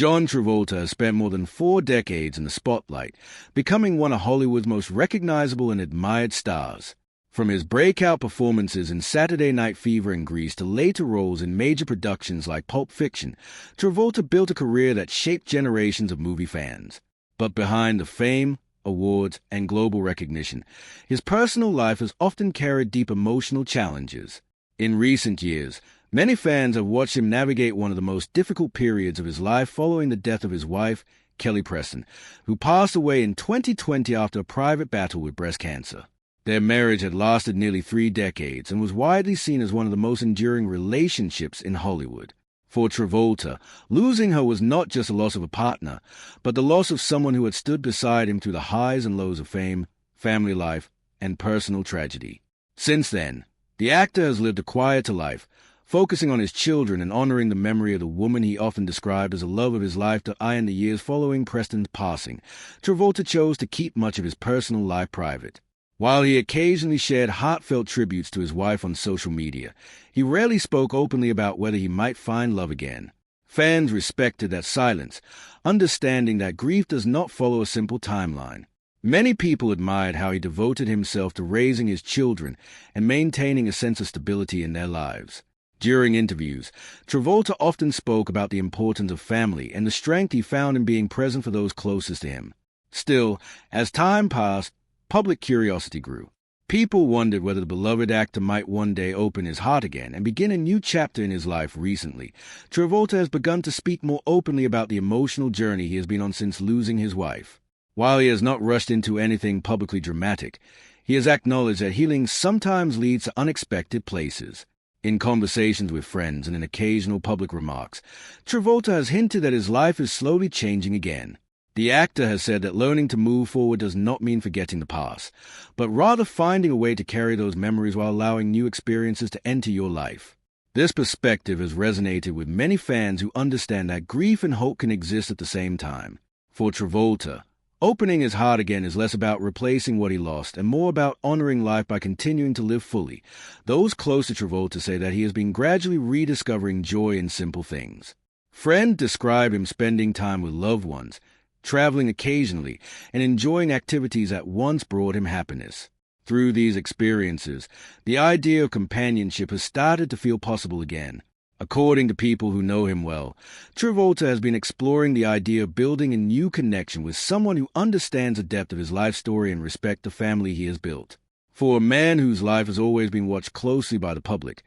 John Travolta has spent more than 4 decades in the spotlight, becoming one of Hollywood's most recognizable and admired stars. From his breakout performances in Saturday Night Fever and Grease to later roles in major productions like Pulp Fiction, Travolta built a career that shaped generations of movie fans. But behind the fame, awards, and global recognition, his personal life has often carried deep emotional challenges. In recent years, many fans have watched him navigate one of the most difficult periods of his life following the death of his wife, Kelly Preston, who passed away in 2020 after a private battle with breast cancer. Their marriage had lasted nearly 3 decades and was widely seen as one of the most enduring relationships in Hollywood. For Travolta, losing her was not just the loss of a partner, but the loss of someone who had stood beside him through the highs and lows of fame, family life, and personal tragedy. Since then, the actor has lived a quieter life, focusing on his children and honoring the memory of the woman he often described as the love of his life. In the years following Preston's passing, Travolta chose to keep much of his personal life private. While he occasionally shared heartfelt tributes to his wife on social media, he rarely spoke openly about whether he might find love again. Fans respected that silence, understanding that grief does not follow a simple timeline. Many people admired how he devoted himself to raising his children and maintaining a sense of stability in their lives. During interviews, Travolta often spoke about the importance of family and the strength he found in being present for those closest to him. Still, as time passed, public curiosity grew. People wondered whether the beloved actor might one day open his heart again and begin a new chapter in his life. Recently, Travolta has begun to speak more openly about the emotional journey he has been on since losing his wife. While he has not rushed into anything publicly dramatic, he has acknowledged that healing sometimes leads to unexpected places. In conversations with friends and in occasional public remarks, Travolta has hinted that his life is slowly changing again. The actor has said that learning to move forward does not mean forgetting the past, but rather finding a way to carry those memories while allowing new experiences to enter your life. This perspective has resonated with many fans who understand that grief and hope can exist at the same time. For Travolta, opening his heart again is less about replacing what he lost and more about honoring life by continuing to live fully. Those close to Travolta say that he has been gradually rediscovering joy in simple things. Friends describe him spending time with loved ones, traveling occasionally, and enjoying activities that once brought him happiness. Through these experiences, the idea of companionship has started to feel possible again. According to people who know him well, Travolta has been exploring the idea of building a new connection with someone who understands the depth of his life story and respects the family he has built. For a man whose life has always been watched closely by the public,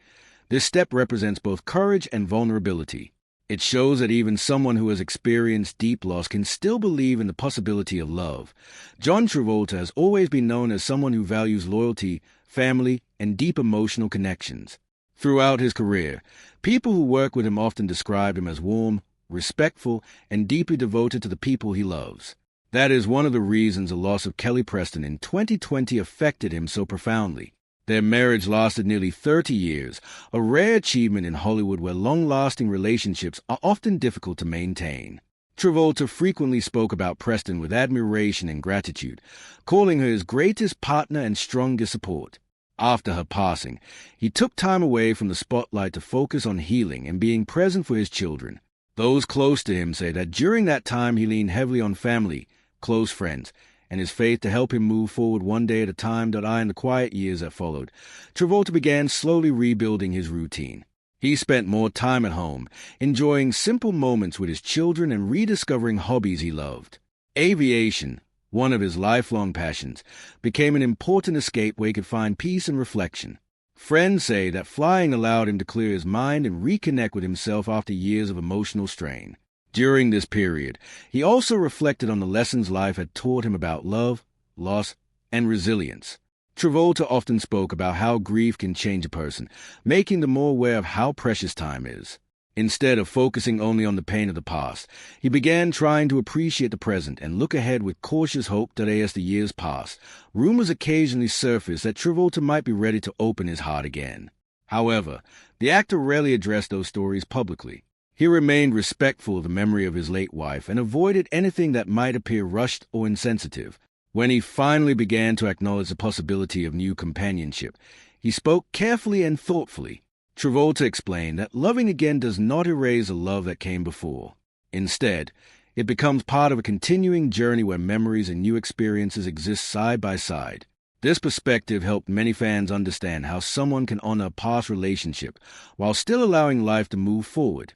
this step represents both courage and vulnerability. It shows that even someone who has experienced deep loss can still believe in the possibility of love. John Travolta has always been known as someone who values loyalty, family, and deep emotional connections. Throughout his career, people who work with him often describe him as warm, respectful, and deeply devoted to the people he loves. That is one of the reasons the loss of Kelly Preston in 2020 affected him so profoundly. Their marriage lasted nearly 30 years, a rare achievement in Hollywood where long-lasting relationships are often difficult to maintain. Travolta frequently spoke about Preston with admiration and gratitude, calling her his greatest partner and strongest support. After her passing, he took time away from the spotlight to focus on healing and being present for his children. Those close to him say that during that time he leaned heavily on family, close friends, and his faith to help him move forward one day at a time. In the quiet years that followed, Travolta began slowly rebuilding his routine. He spent more time at home, enjoying simple moments with his children and rediscovering hobbies he loved. Aviation, one of his lifelong passions, became an important escape where he could find peace and reflection. Friends say that flying allowed him to clear his mind and reconnect with himself after years of emotional strain. During this period, he also reflected on the lessons life had taught him about love, loss, and resilience. Travolta often spoke about how grief can change a person, making them more aware of how precious time is. Instead of focusing only on the pain of the past, he began trying to appreciate the present and look ahead with cautious hope that as the years passed, rumors occasionally surfaced that Travolta might be ready to open his heart again. However, the actor rarely addressed those stories publicly. He remained respectful of the memory of his late wife and avoided anything that might appear rushed or insensitive. When he finally began to acknowledge the possibility of new companionship, he spoke carefully and thoughtfully. Travolta explained that loving again does not erase the love that came before. Instead, it becomes part of a continuing journey where memories and new experiences exist side by side. This perspective helped many fans understand how someone can honor a past relationship while still allowing life to move forward.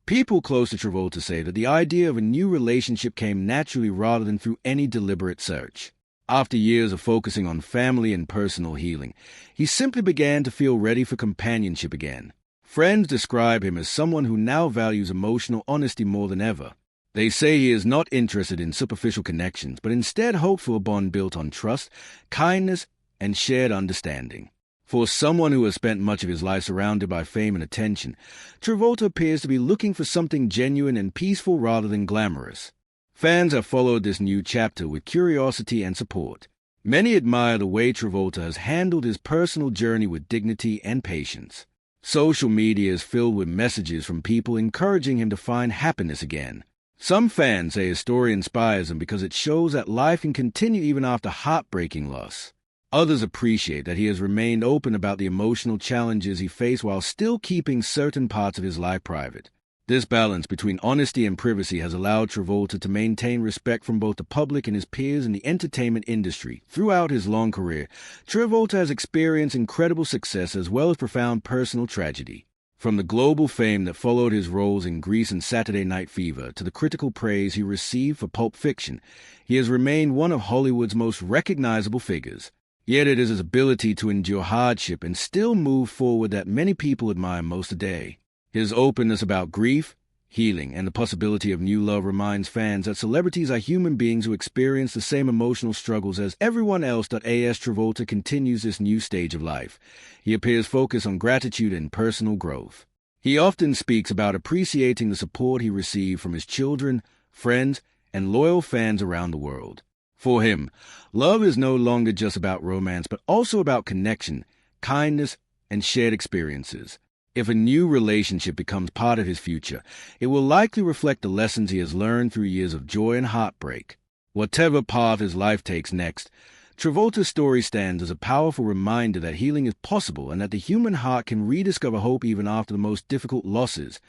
People close to Travolta say that the idea of a new relationship came naturally rather than through any deliberate search. After years of focusing on family and personal healing, he simply began to feel ready for companionship again. Friends describe him as someone who now values emotional honesty more than ever. They say he is not interested in superficial connections, but instead hopes for a bond built on trust, kindness, and shared understanding. For someone who has spent much of his life surrounded by fame and attention, Travolta appears to be looking for something genuine and peaceful rather than glamorous. Fans have followed this new chapter with curiosity and support. Many admire the way Travolta has handled his personal journey with dignity and patience. Social media is filled with messages from people encouraging him to find happiness again. Some fans say his story inspires them because it shows that life can continue even after heartbreaking loss. Others appreciate that he has remained open about the emotional challenges he faced while still keeping certain parts of his life private. This balance between honesty and privacy has allowed Travolta to maintain respect from both the public and his peers in the entertainment industry. Throughout his long career, Travolta has experienced incredible success as well as profound personal tragedy. From the global fame that followed his roles in Grease and Saturday Night Fever to the critical praise he received for Pulp Fiction, he has remained one of Hollywood's most recognizable figures. Yet it is his ability to endure hardship and still move forward that many people admire most today. His openness about grief, healing, and the possibility of new love reminds fans that celebrities are human beings who experience the same emotional struggles as everyone else. As Travolta continues this new stage of life, he appears focused on gratitude and personal growth. He often speaks about appreciating the support he received from his children, friends, and loyal fans around the world. For him, love is no longer just about romance, but also about connection, kindness, and shared experiences. If a new relationship becomes part of his future, it will likely reflect the lessons he has learned through years of joy and heartbreak. Whatever path his life takes next, Travolta's story stands as a powerful reminder that healing is possible and that the human heart can rediscover hope even after the most difficult losses.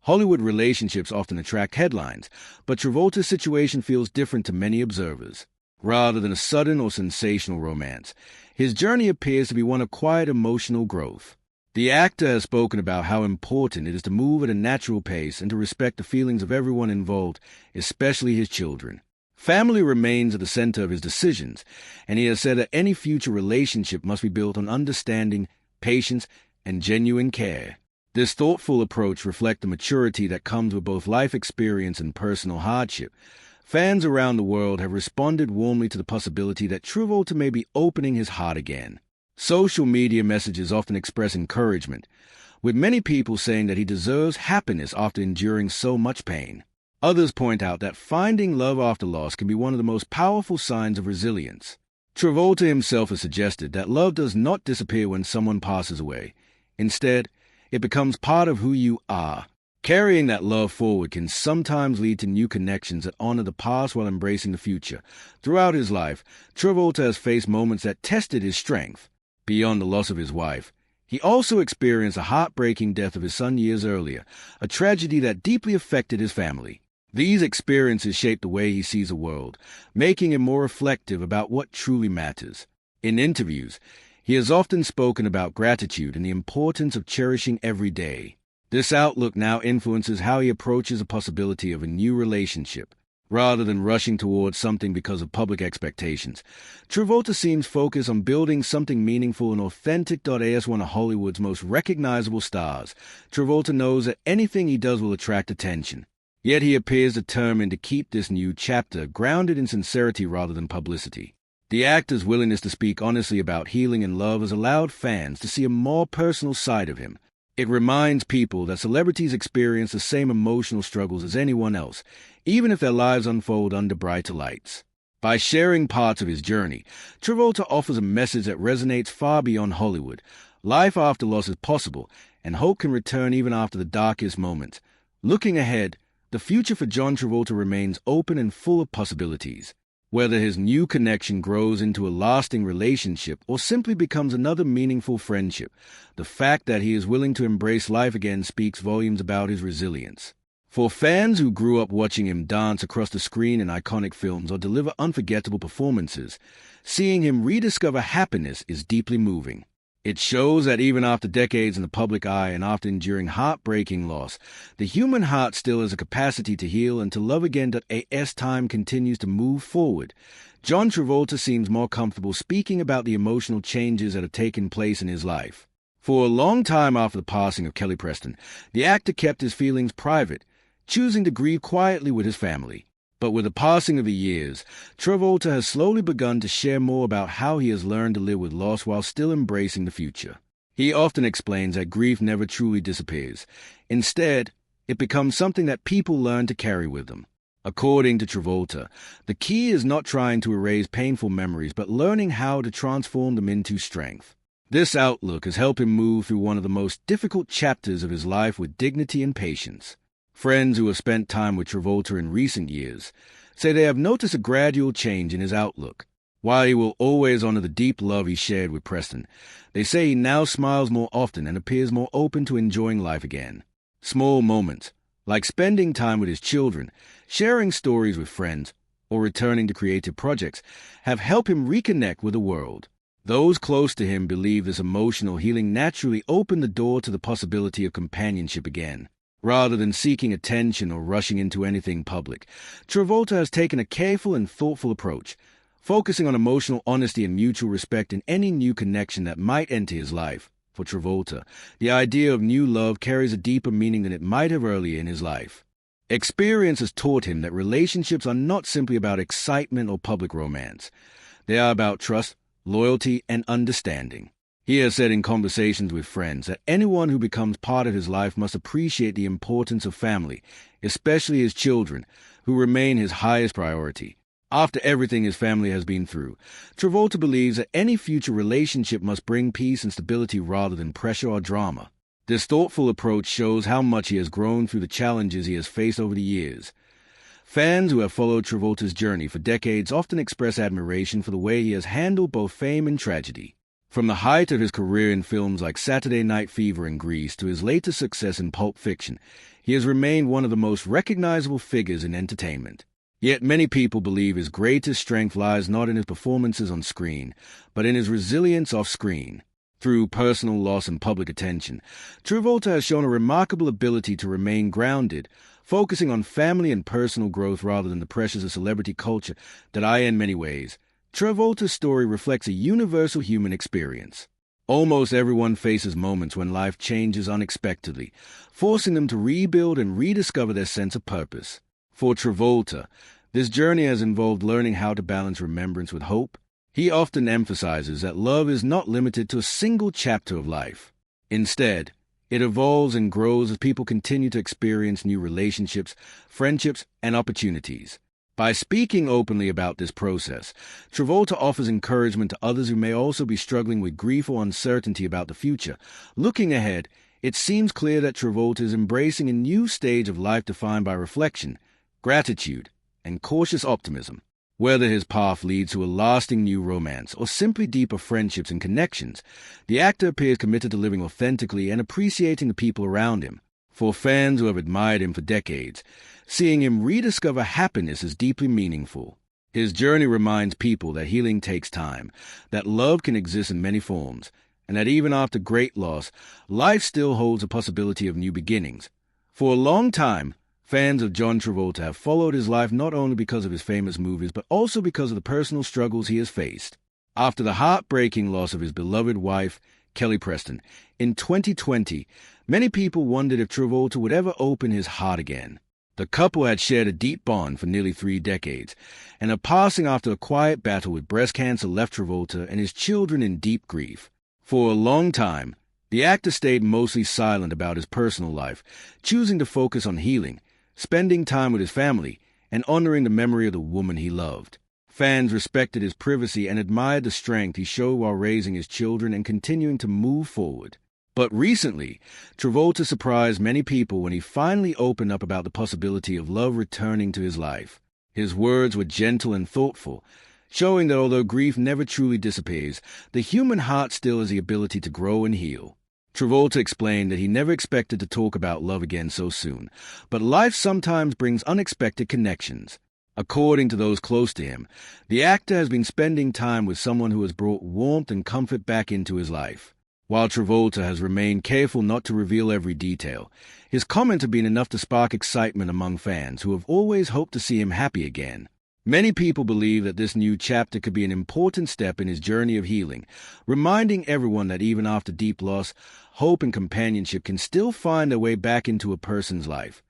Hollywood relationships often attract headlines, but Travolta's situation feels different to many observers. Rather than a sudden or sensational romance, his journey appears to be one of quiet emotional growth. The actor has spoken about how important it is to move at a natural pace and to respect the feelings of everyone involved, especially his children. Family remains at the center of his decisions, and he has said that any future relationship must be built on understanding, patience, and genuine care. This thoughtful approach reflects the maturity that comes with both life experience and personal hardship. Fans around the world have responded warmly to the possibility that Travolta may be opening his heart again. Social media messages often express encouragement, with many people saying that he deserves happiness after enduring so much pain. Others point out that finding love after loss can be one of the most powerful signs of resilience. Travolta himself has suggested that love does not disappear when someone passes away. Instead, it becomes part of who you are. Carrying that love forward can sometimes lead to new connections that honor the past while embracing the future. Throughout his life, Travolta has faced moments that tested his strength. Beyond the loss of his wife, he also experienced a heartbreaking death of his son years earlier, a tragedy that deeply affected his family. These experiences shaped the way he sees the world, making him more reflective about what truly matters. In interviews, he has often spoken about gratitude and the importance of cherishing every day. This outlook now influences how he approaches the possibility of a new relationship. Rather than rushing towards something because of public expectations, Travolta seems focused on building something meaningful and authentic. As one of Hollywood's most recognizable stars, Travolta knows that anything he does will attract attention. Yet he appears determined to keep this new chapter grounded in sincerity rather than publicity. The actor's willingness to speak honestly about healing and love has allowed fans to see a more personal side of him. It reminds people that celebrities experience the same emotional struggles as anyone else, even if their lives unfold under brighter lights. By sharing parts of his journey, Travolta offers a message that resonates far beyond Hollywood. Life after loss is possible, and hope can return even after the darkest moments. Looking ahead, the future for John Travolta remains open and full of possibilities. Whether his new connection grows into a lasting relationship or simply becomes another meaningful friendship, the fact that he is willing to embrace life again speaks volumes about his resilience. For fans who grew up watching him dance across the screen in iconic films or deliver unforgettable performances, seeing him rediscover happiness is deeply moving. It shows that even after decades in the public eye and after enduring heartbreaking loss, the human heart still has a capacity to heal and to love again as time continues to move forward. John Travolta seems more comfortable speaking about the emotional changes that have taken place in his life. For a long time after the passing of Kelly Preston, the actor kept his feelings private, choosing to grieve quietly with his family. But with the passing of the years, Travolta has slowly begun to share more about how he has learned to live with loss while still embracing the future. He often explains that grief never truly disappears. Instead, it becomes something that people learn to carry with them. According to Travolta, the key is not trying to erase painful memories, but learning how to transform them into strength. This outlook has helped him move through one of the most difficult chapters of his life with dignity and patience. Friends who have spent time with Travolta in recent years say they have noticed a gradual change in his outlook. While he will always honor the deep love he shared with Preston, they say he now smiles more often and appears more open to enjoying life again. Small moments, like spending time with his children, sharing stories with friends, or returning to creative projects, have helped him reconnect with the world. Those close to him believe this emotional healing naturally opened the door to the possibility of companionship again. Rather than seeking attention or rushing into anything public, Travolta has taken a careful and thoughtful approach, focusing on emotional honesty and mutual respect in any new connection that might enter his life. For Travolta, the idea of new love carries a deeper meaning than it might have earlier in his life. Experience has taught him that relationships are not simply about excitement or public romance. They are about trust, loyalty, and understanding. He has said in conversations with friends that anyone who becomes part of his life must appreciate the importance of family, especially his children, who remain his highest priority. After everything his family has been through, Travolta believes that any future relationship must bring peace and stability rather than pressure or drama. This thoughtful approach shows how much he has grown through the challenges he has faced over the years. Fans who have followed Travolta's journey for decades often express admiration for the way he has handled both fame and tragedy. From the height of his career in films like Saturday Night Fever and Grease to his latest success in Pulp Fiction, he has remained one of the most recognizable figures in entertainment. Yet many people believe his greatest strength lies not in his performances on screen, but in his resilience off-screen. Through personal loss and public attention, Travolta has shown a remarkable ability to remain grounded, focusing on family and personal growth rather than the pressures of celebrity culture that in many ways, Travolta's story reflects a universal human experience. Almost everyone faces moments when life changes unexpectedly, forcing them to rebuild and rediscover their sense of purpose. For Travolta, this journey has involved learning how to balance remembrance with hope. He often emphasizes that love is not limited to a single chapter of life. Instead, it evolves and grows as people continue to experience new relationships, friendships, and opportunities. By speaking openly about this process, Travolta offers encouragement to others who may also be struggling with grief or uncertainty about the future. Looking ahead, it seems clear that Travolta is embracing a new stage of life defined by reflection, gratitude, and cautious optimism. Whether his path leads to a lasting new romance or simply deeper friendships and connections, the actor appears committed to living authentically and appreciating the people around him. For fans who have admired him for decades, seeing him rediscover happiness is deeply meaningful. His journey reminds people that healing takes time, that love can exist in many forms, and that even after great loss, life still holds a possibility of new beginnings. For a long time, fans of John Travolta have followed his life not only because of his famous movies, but also because of the personal struggles he has faced. After the heartbreaking loss of his beloved wife, Kelly Preston, in 2020, many people wondered if Travolta would ever open his heart again. The couple had shared a deep bond for nearly 3 decades, and her passing after a quiet battle with breast cancer left Travolta and his children in deep grief. For a long time, the actor stayed mostly silent about his personal life, choosing to focus on healing, spending time with his family, and honoring the memory of the woman he loved. Fans respected his privacy and admired the strength he showed while raising his children and continuing to move forward. But recently, Travolta surprised many people when he finally opened up about the possibility of love returning to his life. His words were gentle and thoughtful, showing that although grief never truly disappears, the human heart still has the ability to grow and heal. Travolta explained that he never expected to talk about love again so soon, but life sometimes brings unexpected connections. According to those close to him, the actor has been spending time with someone who has brought warmth and comfort back into his life. While Travolta has remained careful not to reveal every detail, his comments have been enough to spark excitement among fans who have always hoped to see him happy again. Many people believe that this new chapter could be an important step in his journey of healing, reminding everyone that even after deep loss, hope and companionship can still find their way back into a person's life.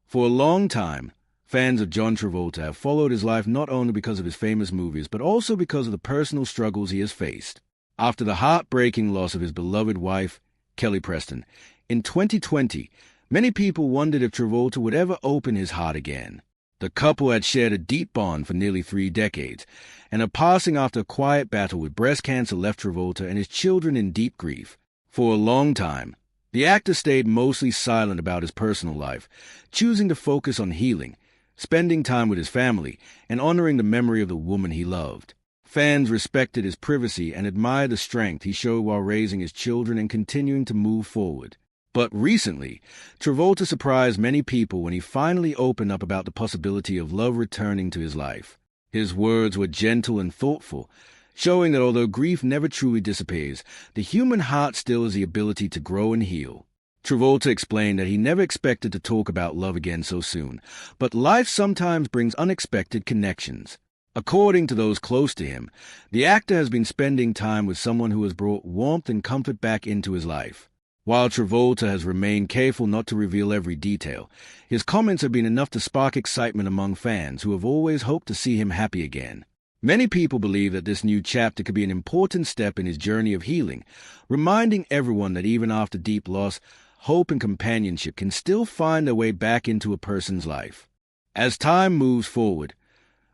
For a long time, fans of John Travolta have followed his life not only because of his famous movies, but also because of the personal struggles he has faced. After the heartbreaking loss of his beloved wife, Kelly Preston, in 2020, many people wondered if Travolta would ever open his heart again. The couple had shared a deep bond for nearly 3 decades, and her passing after a quiet battle with breast cancer left Travolta and his children in deep grief. For a long time, the actor stayed mostly silent about his personal life, choosing to focus on healing, spending time with his family, and honoring the memory of the woman he loved. Fans respected his privacy and admired the strength he showed while raising his children and continuing to move forward. But recently, Travolta surprised many people when he finally opened up about the possibility of love returning to his life. His words were gentle and thoughtful, showing that although grief never truly disappears, the human heart still has the ability to grow and heal. Travolta explained that he never expected to talk about love again so soon, but life sometimes brings unexpected connections. According to those close to him, the actor has been spending time with someone who has brought warmth and comfort back into his life. While Travolta has remained careful not to reveal every detail, his comments have been enough to spark excitement among fans who have always hoped to see him happy again. Many people believe that this new chapter could be an important step in his journey of healing, reminding everyone that even after deep loss, hope and companionship can still find their way back into a person's life. As time moves forward,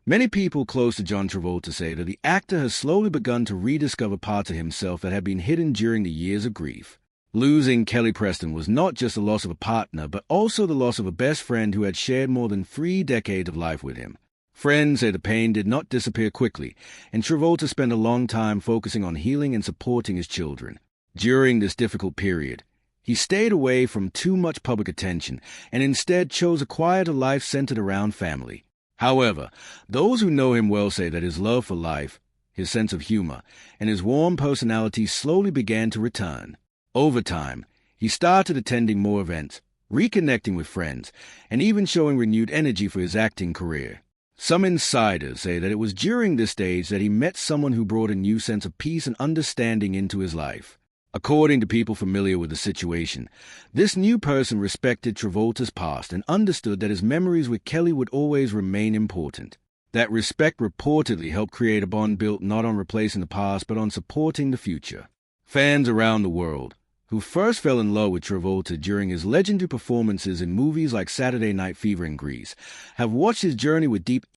many people close to John Travolta say that the actor has slowly begun to rediscover parts of himself that had been hidden during the years of grief. Losing Kelly Preston was not just the loss of a partner, but also the loss of a best friend who had shared more than 3 decades of life with him. Friends say the pain did not disappear quickly, and Travolta spent a long time focusing on healing and supporting his children. During this difficult period, he stayed away from too much public attention and instead chose a quieter life centered around family. However, those who know him well say that his love for life, his sense of humor, and his warm personality slowly began to return. Over time, he started attending more events, reconnecting with friends, and even showing renewed energy for his acting career. Some insiders say that it was during this stage that he met someone who brought a new sense of peace and understanding into his life. According to people familiar with the situation, this new person respected Travolta's past and understood that his memories with Kelly would always remain important. That respect reportedly helped create a bond built not on replacing the past but on supporting the future. Fans around the world, who first fell in love with Travolta during his legendary performances in movies like Saturday Night Fever and Grease, have watched his journey with deep